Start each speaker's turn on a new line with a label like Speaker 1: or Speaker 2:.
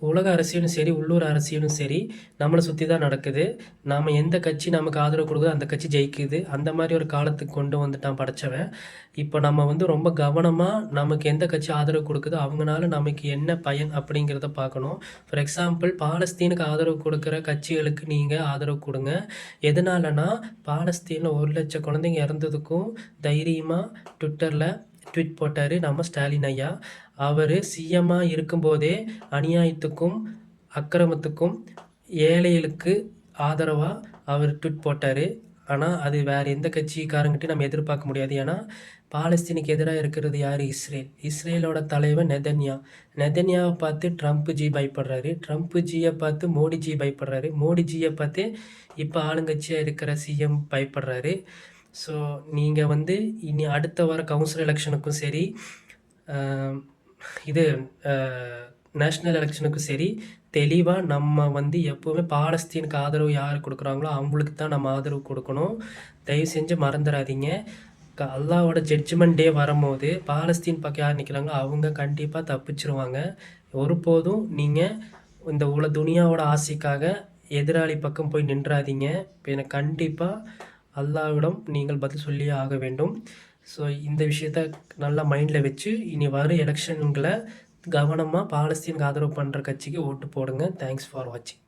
Speaker 1: உலக அரசியலும் சரி, உள்ளூர் அரசியலும் சரி, நம்மளை சுற்றி தான் நடக்குது. நாம் எந்த கட்சி நமக்கு ஆதரவு கொடுக்குதோ அந்த கட்சி ஜெயிக்குது. அந்த மாதிரி ஒரு காலத்துக்கு கொண்டு வந்துட்டான் படைச்சவன். இப்போ நம்ம வந்து ரொம்ப கவனமாக நமக்கு எந்த கட்சி ஆதரவு கொடுக்குதோ அவங்கனால நமக்கு என்ன பயன் அப்படிங்கிறத பார்க்கணும். ஃபார் எக்ஸாம்பிள், பாலஸ்தீனுக்கு ஆதரவு கொடுக்குற கட்சிகளுக்கு நீங்கள் ஆதரவு கொடுங்க. எதனாலனா, பாலஸ்தீனில் 1,00,000 குழந்தைங்க இறந்ததுக்கும் தைரியமாக ட்விட்டரில் ட்வீட் போட்டார் நம்ம ஸ்டாலின் ஐயா. அவர் சிஎம்மாக இருக்கும்போதே அநியாயத்துக்கும் அக்கிரமத்துக்கும் ஏழைகளுக்கு ஆதரவாக அவர் ட்வீட் போட்டார். ஆனால் அது வேறு எந்த கட்சிக்காரங்கிட்டையும் நம்ம எதிர்பார்க்க முடியாது. ஏன்னா பாலஸ்தீனுக்கு எதிராக இருக்கிறது யார்? இஸ்ரேல். இஸ்ரேலோட தலைவர் நெதன்யாவை பார்த்து ட்ரம்ப்ஜி பயப்படுறாரு. ட்ரம்ப்ஜியை பார்த்து மோடிஜி பயப்படுறாரு. மோடிஜியை பார்த்து இப்போ ஆளுங்கட்சியாக இருக்கிற சிஎம் பயப்படுறாரு. ஸோ நீங்கள் வந்து இனி அடுத்த வர கவுன்சில் எலெக்ஷனுக்கும் சரி, இது நேஷ்னல் எலெக்ஷனுக்கும் சரி, தெளிவாக நம்ம வந்து எப்போவுமே பாலஸ்தீனுக்கு ஆதரவு யார் கொடுக்குறாங்களோ அவங்களுக்கு தான் நம்ம ஆதரவு கொடுக்கணும். தயவு செஞ்சு மறந்துடாதீங்க. அல்லாவோட ஜட்ஜ்மெண்ட் டே வரும்போது பாலஸ்தீன் பக்கம் யார் நிற்கிறாங்களோ அவங்க கண்டிப்பாக தப்பிச்சிருவாங்க. ஒருபோதும் நீங்கள் இந்த துனியாவோட ஆசைக்காக எதிராளி பக்கம் போய் நின்றாதீங்க. இப்போ எனக்கு கண்டிப்பாக அல்லாவிடம் நீங்கள் பதில் சொல்லியே ஆக வேண்டும். ஸோ இந்த விஷயத்த நல்லா மைண்டில் வச்சு இனி வரும் எலெக்ஷன்களை கவனமாக பாலஸ்தீனுக்கு ஆதரவு பண்ணுற கட்சிக்கு ஓட்டு போடுங்க. தேங்க்ஸ் ஃபார் வாட்சிங்.